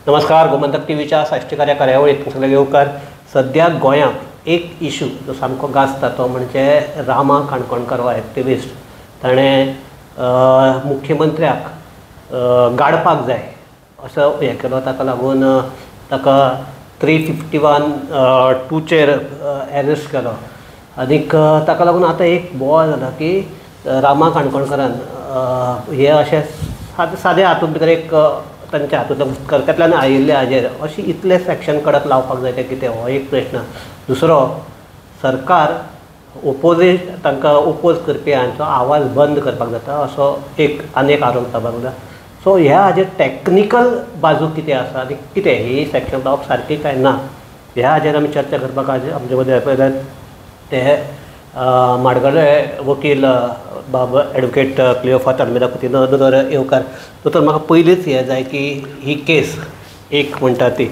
नमस्कार. गोमंतक टीव्हीच्या साश्टीकार ह्या कार्यावळीत सगळे येवकार. सध्या गोंयांत एक इशू जो सामको गाजता तो म्हणजे रामा काणकोणकर हो एक्टिविस्ट. ताणें मुख्यमंत्र्याक गाडपाक जाय असो हें केलो. ताका लागून ताका 351(2)चेर एरेस्ट केलो. आनीक ताका लागून आतां एक बोवाळ जाला की रामा काणकोणकरान हे अशें सादे हातूंत भितर एक तांच्या हातूंतल्या कर्त्यांतल्यान आयिल्ले हाजेर अशी इतले सेक्शन कडक लावपाक जाय ते कितें हो एक प्रश्न. दुसरो, सरकार ओपोजीट तांकां ओपोज करपी हांचो आवाज बंद करपाक जाता असो एक आनीक आरोप जावपाक जाता. सो ह्या हाजेर टॅक्निकल बाजू कितें आसा आनी कितें ही सेक्शन लावप सारकी काय ना ह्या हाजेर आमी चर्चा करपाक आमचे मदें आपयल्यात ते माडगळे वकील बाब एडवोकेट क्लियोफास आल्मेदा कुतिनो. दोतोर येवकार. दोतोर, म्हाका पयलींच हें जाय की ही केस एक म्हणटा ती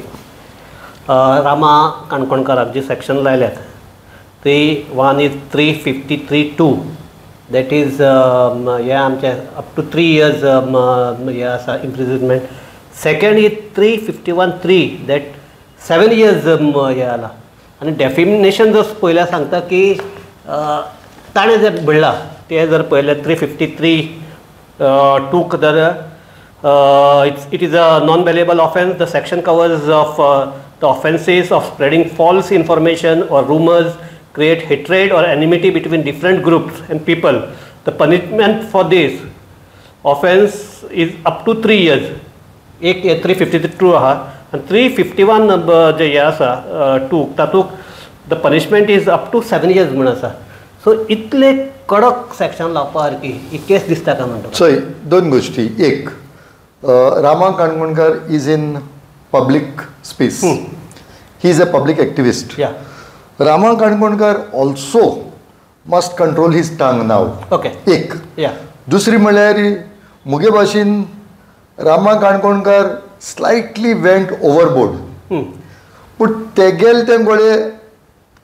रामा काणकोणकराक जी सेक्शन लायल्यात ती वन इज 353(2). दॅट इज हे आमचे अप टू 3 years हे आसा imprisonment. Second is 351(3). That 7 years हे जाला. आनी डेफिनेशन जर पयल्यार सांगता की ताणें जर भिडला ते जर पळयलें 353(2) जर it is a non bailable offence. The section covers of the offences of spreading false information और rumors, create hatred or enmity between different groups and people. The punishment for this offence is up to 3 years. एक 353(2) आहा आनी 351 जे हे आसा 2 तातूंत the punishment is up to 7 years म्हण आसा. सो इतले कडक सेक्शन लावपा सारकी ही केस दिसता काय म्हणटा. सो दोन गोष्टी. एक, Rama Kankonkar is in public space. He is a public activist. Rama Kankonkar also must control his tongue now. Okay. एक. दुसरी म्हळ्यार मुगे भाशेन Rama Kankonkar slightly went overboard. पूण तेगेल ते गोळे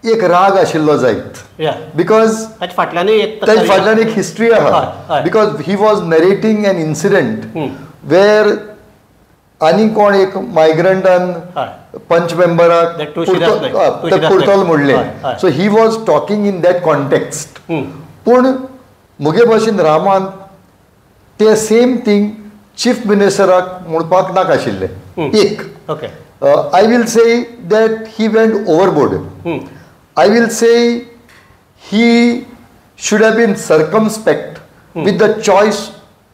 एक राग आशिल्लो जायत. बिकॉज ताचे फाटल्यान एक हिस्ट्री आहा. Because he was narrating an incident where आनी कोण एक मायग्रंटान पंच मेंबराक कुर्तोल मोडले. So he was talking in that context. पूण मुगे भाशेन रामान ते सेम थिंग चीफ मिनिस्टराक म्हणपाक नाका आशिल्लें. एक, I will say that he went overboard. I will say he should have been circumspect with the choice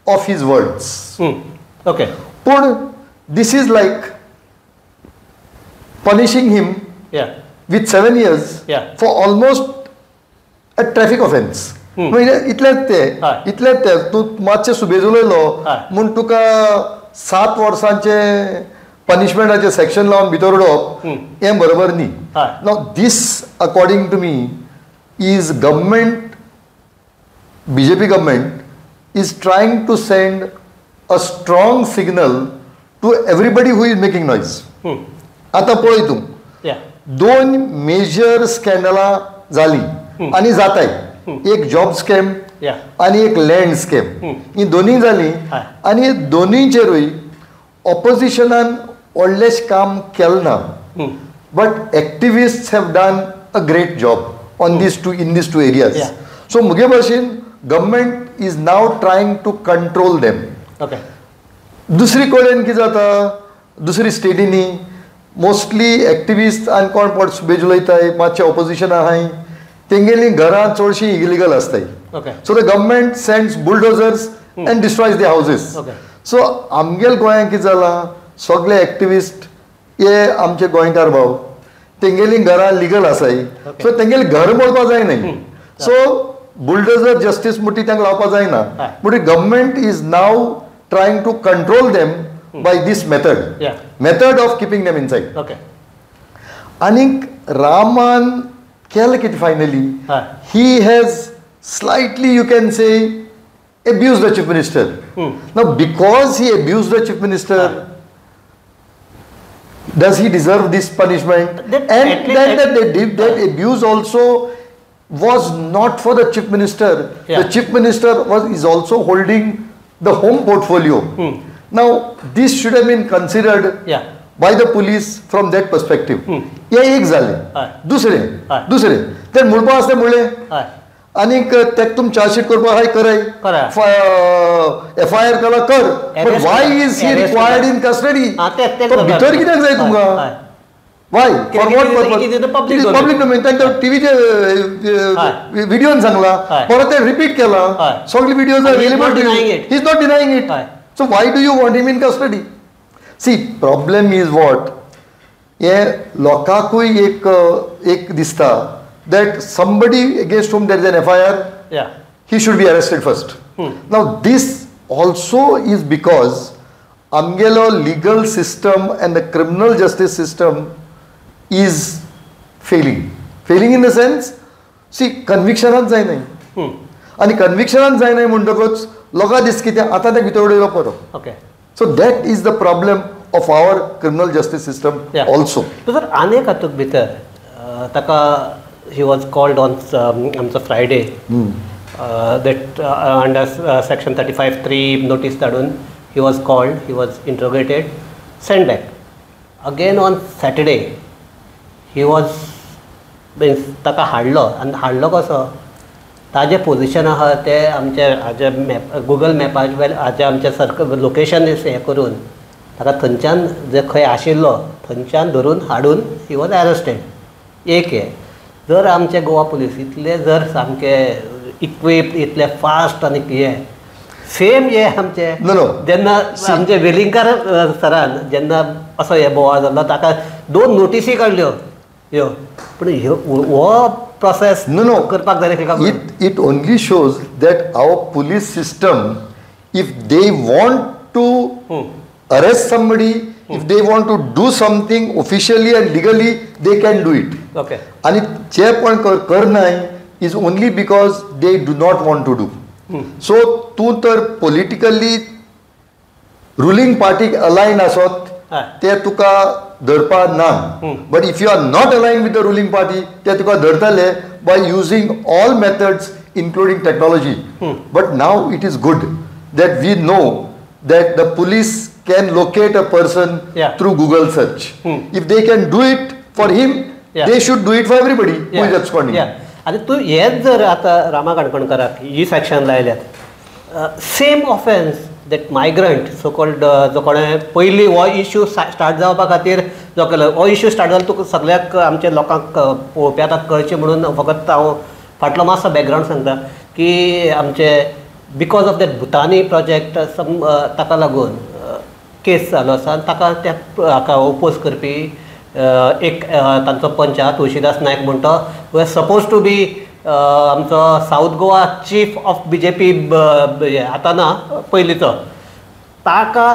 of his words. पूण this is like punishing him with 7 years for almost a traffic offense. म्हणजे इतलेच ते तूं मातशें सुबेजुलयलो म्हूण तुका 7 वर्सांचे पनिशमेंटाचे section लावन भितर उडोवप हें बरोबर न्ही. नाव दीस according to me is government, BJP government is trying to send a strong signal to everybody who is making noise. आता पळय तूं, 2 मेजर स्कॅन्डलां जालीं आनी जाताय. एक जॉब स्कॅम आनी एक लँड स्कॅम. ही दोनूय जालीं आनी दोनूयचेरूय ऑपोजिशनान व्हडलेंच काम केलें ना. But activists have done a great job on this in this 2 areas. So मुगे भाशेन government is now trying to control them. दुसरी कडेन कितें जाता, दुसरी स्टेटींनी मोस्टली एक्टिविस्ट आनी कोण पड सुबेजुलयताय मातशे ऑपोजिशन आहाय तेंगेली घरां चडशीं इलिगल आसताय. So the government sends bulldozers and destroys the houses. सो आमगेल गोंयांत कितें जालां, सगळे एक्टिविस्ट हे आमचे गोंयकार भाव तेंगेली घरां लिगल आसाय. सो तेंगेली घर मोडपा जायनाय. सो बुलडोजर जस्टीस मुठी तांकां लावपा जायना. But government is now trying to control them by this method of keeping them inside. Anik Raman calculated finally he has slightly, you can say, abused the chief minister. Now because he abused the chief minister, does he deserve this punishment? And that abuse also was not for the chief minister. The chief minister is also holding the home portfolio. Now this should have been considered by the police from that perspective. हे एक जालें. दुसरें ते म्हणपा आसता म्हणलें आनीक तेका तुम चार्जशीट करपा हाय कराय FIR केला कर. But why is he required in custody? भितर कित्याक जाय तुमकां? Why? For what purpose? It is public domain. तांकां टीव्हीचे व्हिडिओन सांगला परत ते रिपीट केला. सगळे videos are available. He is not denying it. So why do you want him in custody? See, problem is what? हे लोकांकूय एक दिसता that somebody against whom there is an FIR, he should be arrested first. Now this also is because amgelo legal system and the criminal justice system is failing in the sense, see, convictionच जाय नाही आणि convictionच जाय नाही म्हणटकच लोकां दिस कितें आतां ते भितर उडयलो परो. So that is the problem of our criminal justice system also. Sir आनीक हातूंत भितर ताका he was called on Friday that under section 35(3) notice धाडून he was called, he was interrogated, sent back. Again on Saturday he was ताका हाडलो कसो ताजें position आहा तें आमचे हाजे मॅप गुगल मॅपार हाजे आमचे सर्कल लोकेशन हें करून ताका थंयच्यान जे खंय आशिल्लो थंयच्यान धरून हाडून ही वॉज अरेस्टेड. एक हे जर आमचे गोवा पुलीस इतले जर सामके इक्विप्ड इतले फास्ट आनी हे सेम हे आमचे जेन्ना आमचे वेलिंगकार सरान जेन्ना असो हे बोवाळ जाल्लो ताका 2 नोटीसी काडल्यो ह्यो पूण हो process करपाक जाय. It only shows that our police system, if they want to arrest somebody, if they want to do something officially and legally, they can do it. And जे पण करनाय is only because they do not want to do. So तूं तर politically ruling party align आसत ते तुका धरपा ना. But if you are not aligned with the ruling party, ते तुका धरतले by using all methods including technology. But now it is good that we know that the police can locate a person through Google search. If they can do it for him, they should do it for everybody who is absconding. आनी तूं हेच जर आतां रामा काणकोणकाराक ही section लायल्यात same offence that migrant so called जो कोणें पयलीं हो इश्यू स्टार्ट जावपा खातीर जो केलो हो इश्यू स्टार्ट जालो तुका सगळ्याक आमच्या लोकांक पळोवप्या आतां कळचें म्हणून फकत हांव फाटलो मातसो बॅकग्रावंड सांगता की आमचे because of that Bhutani project ताका लागून केस जालो आसा आनी ताका त्या हाका ओपोज करपी एक तांचो पंच आहा तुळशीदास नायक म्हणटा हू सपोज टू बी आमचो south Goa chief of BJP आतां ना पयलींचो ताका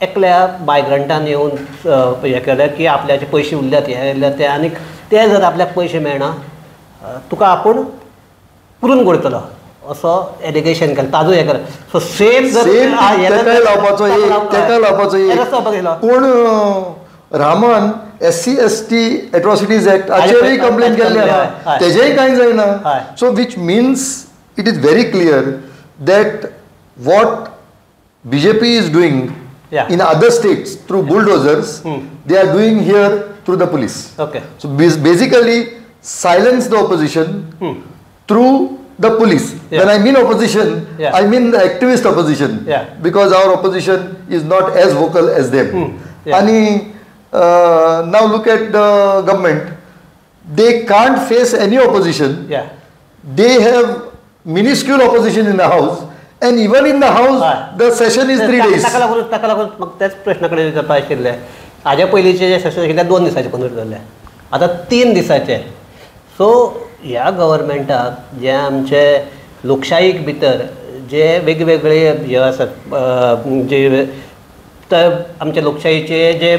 एकल्या मायग्रंटान येवन हें केलें की आपल्याचे पयशे उरल्यात हे ते आनीक ते जर आपल्याक पयशे मेळना तुका आपूण पुरून उडयतलो असो एलिगेशन केलें ताजो हें केलें. सो सेम पूण रामान SC/ST atrocities act हाचेरय कंप्लेन केल्ली आहा तेजेय कांय जायना. So which means it is very clear that what BJP is doing in other states through bulldozers, they are doing here through the police. So basically silence the opposition through the police. When I mean opposition, I mean the activist opposition, because our opposition is not as vocal as them. And now look at the government. They can't face any opposition. They have minuscule opposition in the house, and even in the house the session is 3 days. ताका लागून म्हाका त्याच प्रश्नाकडे विचारपा आशिल्लें. हाज्या पयलींचे जे session आशिल्ले 2 दिसांचे कन्वर्ट जाल्ले आतां 3 दिसांचे. सो ह्या गव्हर्मेंटाक जे आमचे लोकशायेक भितर जे वेगवेगळे हे आसात जे आमचे लोकशायेचे जे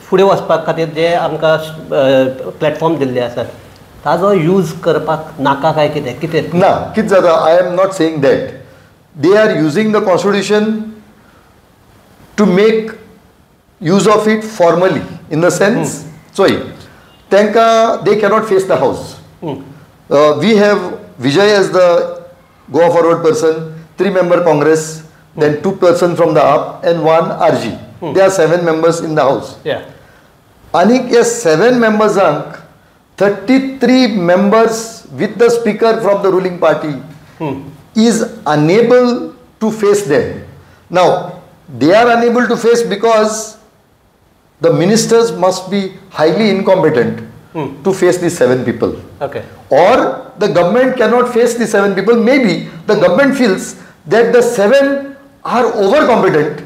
फुडें वचपा खातीर जे आमकां प्लॅटफॉर्म दिल्ले आसात ताजो यूज करपाक नाका काय कितें कितें ना कितें जाता. I am not saying that they are using the constitution to make use of it formally in the sense चोय तांकां they cannot face the house. We have Vijay as the Goa Forward person, 3 member Congress, then 2 person from the AAP and 1 RG. There are 7 members in the house. आनीक ह्या 7 मेंबर्सांक 33 members with the speaker from the ruling party is unable to face them. Now, they are unable to face because the ministers must be highly incompetent to face these 7 people. Okay. Or the government cannot face these 7 people. Maybe the government feels that the 7 are overcompetent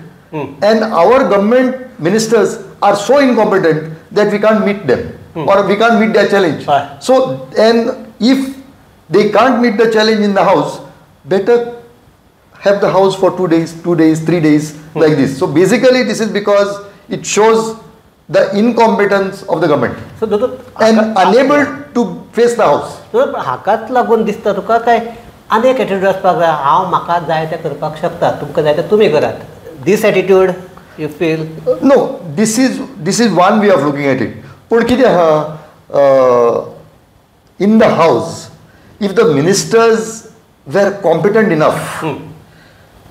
and our government ministers are so incompetent that we can't meet them or we can't meet their challenge. So, and if they can't meet the challenge in the house, better have the house for 2 days, 3 days like this. So basically this is because it shows the incompetence of the government and unable to face the house. So हाकाच लागून दिसता तुका काय अनेक attitude आसपाक जाय, हांव म्हाका जाय तें करपाक शकता, तुमकां जाय तें तुमी करात. This attitude you feel? No, this is one way of looking at it. But कितें आहा, in the house, if the ministers were competent enough,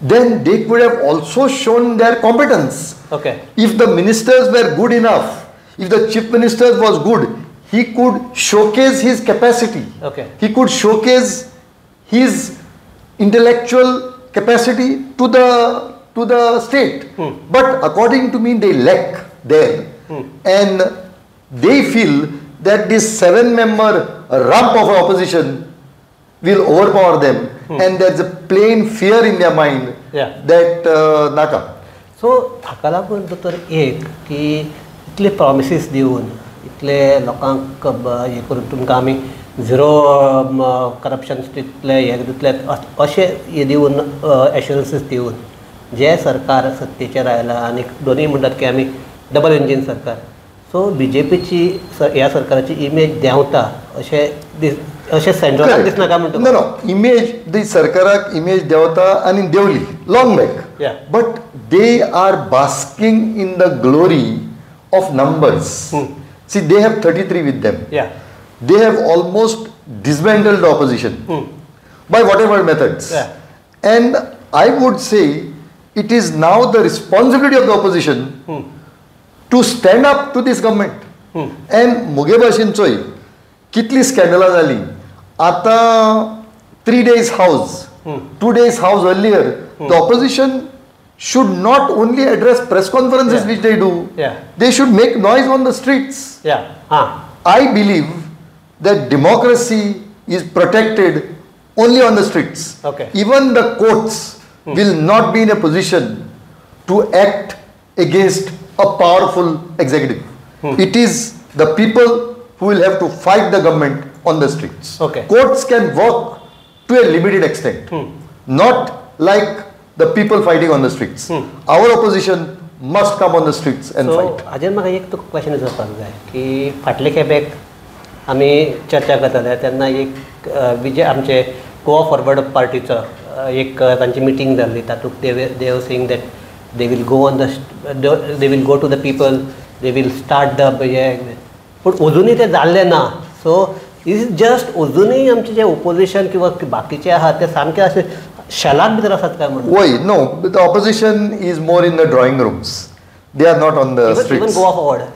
then they could have also shown their competence. Okay. If the ministers were good enough, if the chief minister was good, he could showcase his capacity. Okay. He could showcase his intellectual capacity to the state. But according to me, they lack there. And they feel that this 7-member rump of opposition will overpower them. And there's a plain fear in their mind that naka. So, हाका लागून तर एक की इतले promises दिवन इतले लोकांक हे करून तुमकां आमी झिरो करप्शन तितले हे दितले अशें हे दिवन एश्युरन्सीस दिवन जे सरकार सत्तेचेर आयला आनी दोनूय म्हणटात की आमी डबल इंजीन सरकार. सो बीजेपीची ह्या सरकाराची इमेज देंवता अशें सेंट्रलाक दिसना काय म्हणटा? नो इमेज दी सरकाराक इमेज देंवता आनी देंवली long back. But they are basking in the glory of numbers. See, they have 33 with them. They have almost dismantled the opposition by whatever methods. And I would say it is now the responsibility of the opposition to stand up to this government. And मुगे भाशेन चोय कितली स्कॅन्डलां जाली. आतां 3 days house, 2 days house earlier, the opposition should not only address press conferences which they do, they should make noise on the streets. I believe that democracy is protected only on the streets. Even the courts will not be in a position to act against a powerful executive. It is the people who will have to fight the government on the streets. Courts can work to a limited extent, not like the people fighting on the streets. Our opposition must come on the streets and fight. अजून म्हाका एक तुका question विचारपाक जाय की फाटले खेपेक आमी चर्चा करताले तेन्ना एक विजय आमचे गोवा फॉरवर्ड पार्टीचो एक तांची मिटींग जाल्ली तातूंत they were saying that they will go to the people, they will start the hay. पूण अजुनूय तें जाल्लें ना. सो इज जस्ट अजुनूय आमचे जे ओपोजिशन किंवा बाकीचे आहा ते सामके अशें शेलाक भितर आसात काय म्हणून? Why? No, the opposition is more in the drawing rooms. They are not on the streets. Even Goa Forward.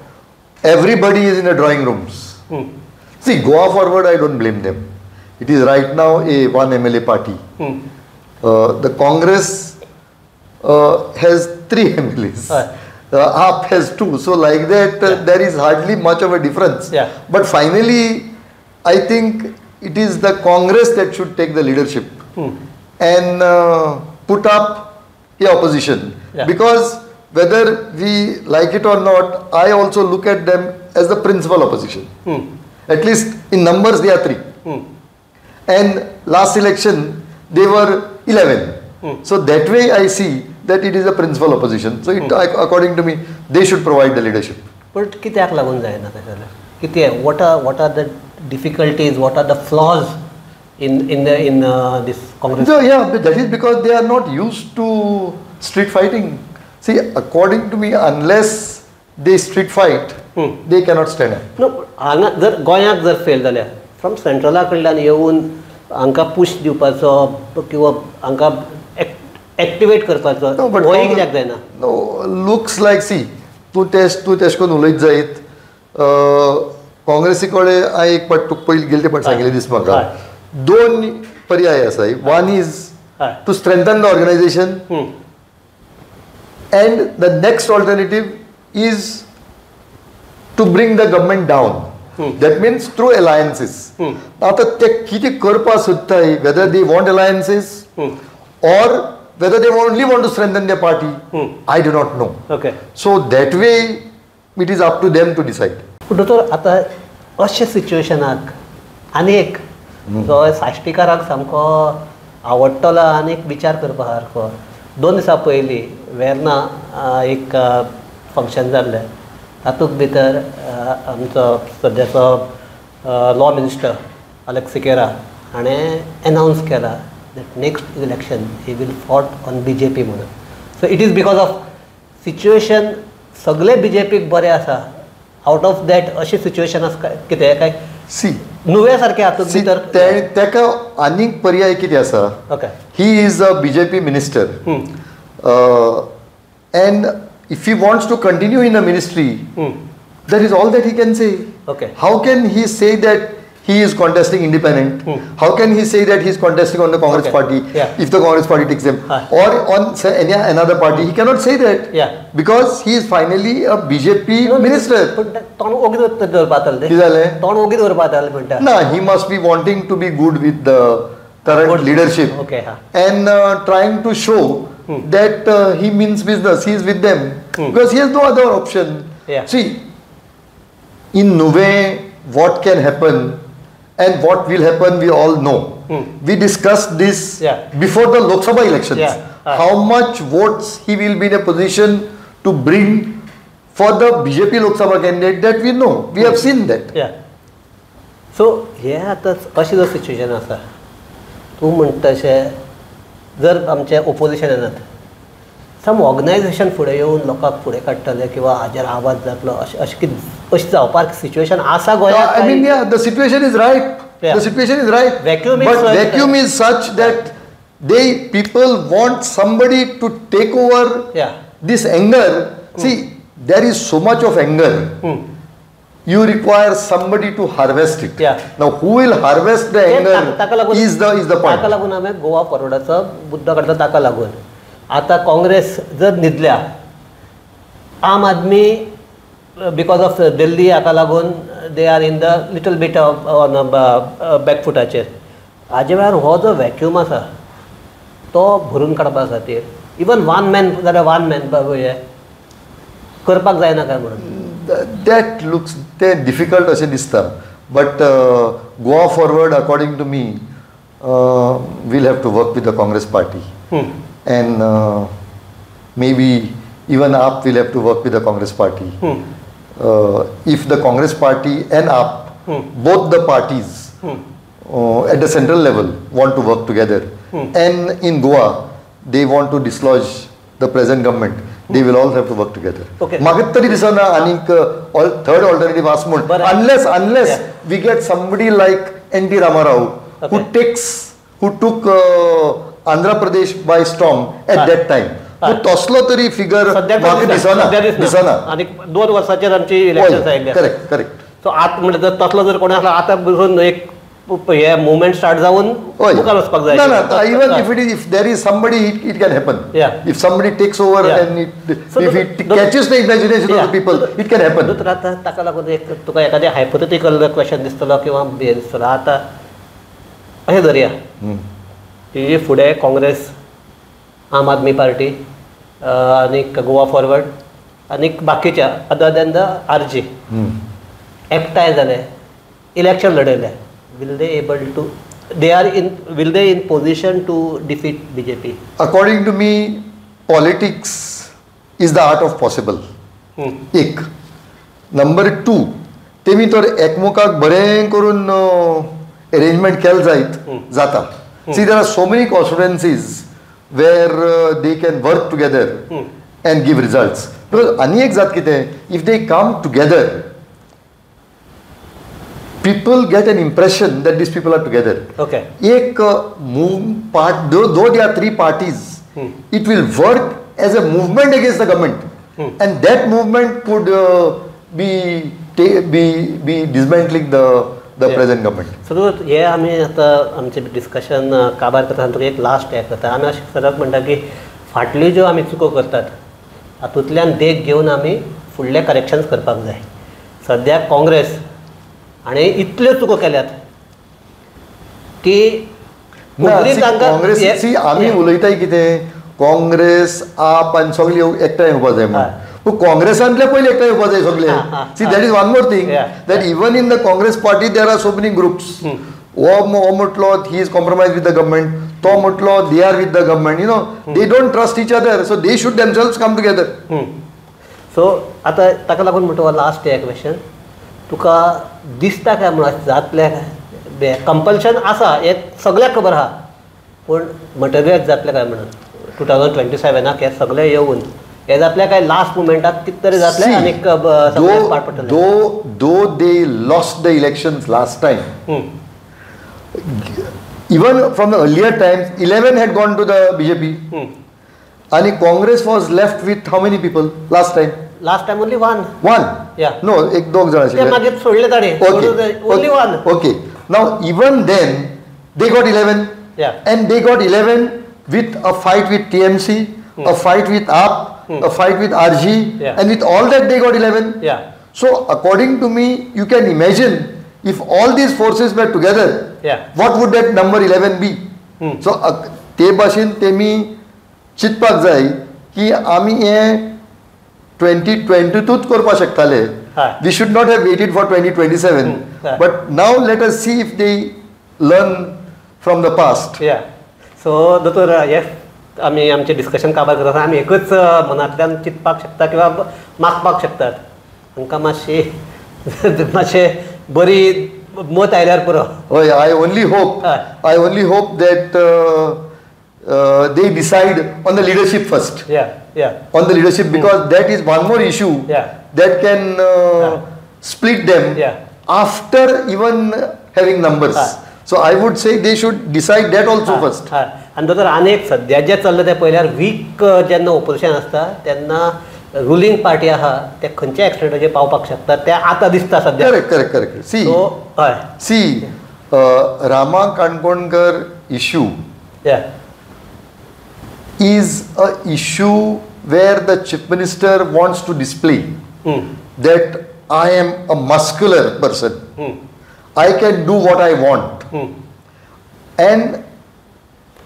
Everybody is in the drawing rooms. See, Goa Forward, I don't blame them. It is right now a one MLA party. The Congress has 3 MLAs. AAP has 2. So like that, there is hardly much of a difference. But finally, I think it is the Congress that should take the leadership. And put up the opposition. Because whether we like it or not, I also look at them as the principal opposition. At least in numbers they are 3. And last election they were 11. So that way I see that it is a principal opposition. So it, according to me, they should provide the leadership. But कित्याक लागून जायना तें? कितें? What are the difficulties? What are the flaws in this Congress? Yeah, but that is because they are not used to street fighting. See, according to me, unless they street fight, they cannot stand up. No, हांगा जर गोंयाक जर fail जाल्यार from सेंट्रला कडल्यान येवन हांकां push दिवपाचो किंवा हांकां एक्टिवेट करपाचो हो कित्याक जायना? No, looks like, see, तूं तेश कोन्न उलयत जायत काँग्रेसी कडेन हांवें एक पाट तुका पयलीं गेले पाट सांगिल्लें दिसता म्हाका दोन पर्याय आसाय. One is to strengthen the organisation and the next alternative is to bring the government down. That means through alliances. आता ते किती करपा सोदताय, whether they want alliances or whether they only want to strengthen their party, I do not know. Okay. So that way it is up to them to decide. दोतोर आता अशे सिच्युएशनाक आनी एक जो साश्टीकाराक सामको आवडटलो आनी एक विचार करपा सारको. 2 दिसां पयलीं वेर्ना एक फंक्शन जाल्लें. तातूंत भितर आमचो सद्याचो लॉ मिनिस्टर अलेक्स सिकेरा हाणें अनावन्स केला that next election he will fought on BJP म्हणून. So it is because of situation सगळे BJPक बरें आसा. आउट ऑफ दॅट अशी सिच्युएशन आसा कितें काय सी नुवे सारकें हातूंत भितर तेका आनीक पर्याय कितें आसा. Okay. He is a BJP minister and if he wants to continue in a ministry, that is all that he can say. Okay. How can he say that he is contesting independent? How can he say that he is contesting on the Congress party if the Congress party takes him? Or on say, another party? He cannot say that. Because he is finally a BJP minister. No, he must be wanting to be good with the current leadership. Okay. And trying to show that he means business, he is with them because he has no other option. See, in Nuve, what can happen and what will happen, we all know. We discussed this before the Lok Sabha elections. How much votes he will be in a position to bring for the BJP Lok Sabha candidate, that we know. We have seen that. So, अशी जो situation आसा तूं म्हणटा तशें जर आमचे opposition येनात सम organisation फुडें येवन लोकांक फुडें काडटले किंवा हाजेर आवाज जातलो अशें जावपाक सिच्युएशन आसा गोंयांत. I mean, the situation is right. The situation is right. Vacuum is such that people want somebody to take over this anger. See, there is so much of anger. You require somebody to harvest it. Now, who will harvest the anger is the point. ताका लागून हांवें गोवा फॉरवर्डाचो मुद्दो काडला. ताका लागून आतां काँग्रेस जर न्हिदल्या आम आदमी बिकॉज ऑफ दिल्ली हाका लागून they are in the little bit on बॅकफुटाचेर. हाजे वेळार हो जो वॅक्यूम आसा तो भरून काडपा खातीर इवन वन मॅन जाल्यार वन मॅन हे करपाक जायना काय म्हणून. That looks difficult अशें दिसता. But Goa forward, according to me, will have to work with the Congress party. And maybe even AAP will have to work with the Congress party. If the Congress party and AAP, both the parties at the central level want to work together, and in Goa they want to dislodge the present government, they will all have to work together. Magit tari disana anik third alternative asmun unless we get somebody like N.T. Ramarao who took Andhra Pradesh by storm at that time. तसलो तरी figure म्हाका दिसना. आनी 2 वर्सांचेर आमची elections आयिल्ले. Correct. So आतां म्हणजे तसलो जर कोणी आसलो आतां बसून एक हे मुवमेंट स्टार्ट जावन मुखार वचपाक जाय. No, even if there is somebody, it can happen. If somebody takes over and if it catches the imagination of the people, it can happen. ताका लागून एक तुका एखादी हायपोथेटिकल क्वेश्चन दिसतलो किंवा हे दिसतलो. आतां अशें धरया की फुडें काँग्रेस, आम आदमी पार्टी आनीक गोवा फॉरवर्ड आनीक बाकीच्या अदर दॅन द RJ एकठांय जाले election लडयले. Will they in position to defeat BJP? According to me, politics is the art of possible. एक. Number 2, तेमी तर एकमेकाक बरें करून arrangement केल जाता. See, there are so many constituencies where they can work together and give results. Because आनी एक जात कितें, if they come together, people get an impression that these people are together. Ek though there are 3 parties, it will work as a movement against the government, and that movement could be be dismantling the present government. So हे आमी आतां आमचें discussion काबार करता आसतना एक last हे करता. आमी अशें सरक म्हणटा की फाटल्यो ज्यो आमी चुको करतात हातूंतल्यान देख घेवन आमी फुडले करेक्शन्स करपाक जाय. सद्याक काँग्रेस हाणें इतल्यो चुको केल्यात की काँग्रेस आमी उलयताय कितें काँग्रेस आप आनी सगळीं एकठांय येवपा जाय म्हणून. काँग्रेसांतले पयलीं एकठांय येवपा जाय सगळे. See that is one more thing that even in the Congress party there are so many groups. हो म्हटलो he is compromise with the government, तो म्हटलो they are with the government. You know they don't trust each other, so they should themselves come together. So आतां ताका लागून म्हणटा last हे question, तुका दिसता काय म्हणून जातलें काय? कंपल्शन आसा हे सगळ्याक खबर आहा, पूण मटेरियलायज जातलें काय म्हणून 2027 हे सगळें येवन हे जातलें काय लास्ट मुमेंटाक कितें तरी जातलें आनी सगळें पाड पडटलें? Though they lost the elections last time, even from the earlier times, 11 had gone to the BJP, and Congress was left with how many people last time? Last time only one. One? Yeah. No, एक दोन जण आशिल्ले. ते मागीर सोडले ताणे. Only one. Okay. Now even then they got 11. Yeah. And they got 11 with a fight with TMC, a fight with AAP, a fight with RG, and with all that they got 11. Yeah. So according to me, you can imagine if all these forces were together, what would that number 11 be? So ते भाशेन तेमी चिंतपाक जाय की आमी हे 2022 करपाक शकताले. We should not have waited for 2027. But now let us see if they learn from the past. Yeah. So दोतोर आमी आमचें डिस्कशन काबार करता आसतना आमी एकच मनांतल्यान चिंतपाक शकता किंवा मागपाक शकतात, आमकां मातशें बरी मत आयल्यार पुरो. हय, I only hope that they decide on the leadership first. On the leadership, because that is one more issue that can split them after even having numbers. So I would say they should decide that also first. आणि दोतोर आनी एक सद्या जे चल्लें तें पळयल्यार weak जेन्ना opposition आसता तेन्ना रुलींग पार्टी आहा ते खंयच्या एक्सटेंटाचेर पावपाक शकता ते आतां दिसता सद्या. Correct. See Rama Kankonkar issue is a issue where the chief minister wants to display that I am a muscular person. I can do what I want. And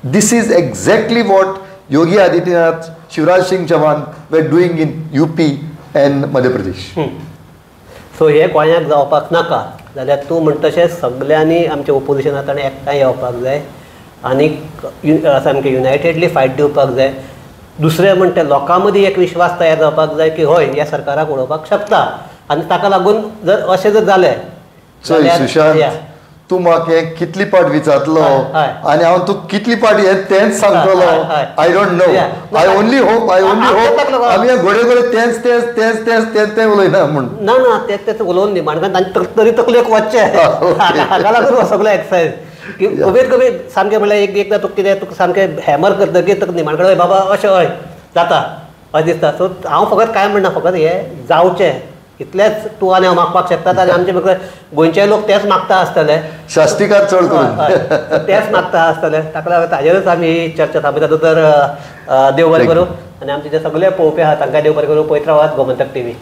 this is exactly what Yogi Adityanath, Shivraj Singh Chauhan were doing in UP and Madhya Pradesh. So हे गोंयाक जावपाक नाका जाल्यार तूं म्हणटा तशें सगळ्यांनी आमच्या ओपोजिशनांत आनी एकठांय येवपाक जाय आनी सामकें युनायटेडली फायट दिवपाक जाय. दुसरें म्हणटा लोकां मदीं एक विश्वास तयार जावपाक जाय की हय ह्या सरकाराक उडोवपाक शकता. आनी ताका लागून जर अशें जर जालें सुशांत, तूं म्हाका कितली पाट विचारलो आनी हांव तूं कितली पाट तेंच सांगतलो. I don't know. I only hope आमी घोडे तेंच उलयना म्हूण. ना तें उलोवन न्ही म्हणटा तरी तकलेक वचचें. हाका लागून सगळो एक्सरसायज की कमी सामकें म्हणल्यार एकदां तुका सामकें हॅमर करतकीर तुका निमाणकडे बाबा अशें हय जाता अशें दिसता. सो हांव फकत काय म्हणना, फकत हें जावचें इतलेंच तूं आनी हांव मागपाक शकतात. आनी आमचे गोंयचे लोक तेच मागता आसतले, शास्त्रीकार चड करून तेच मागता आसतले. ताका लागून ताजेरच आमी चर्चा थांबयता. तर देव बरें करूं. आनी आमचे जे सगळे पळोवपी आहा तांकां देव बरें करूं. पळयत रावात गोमंतक TV.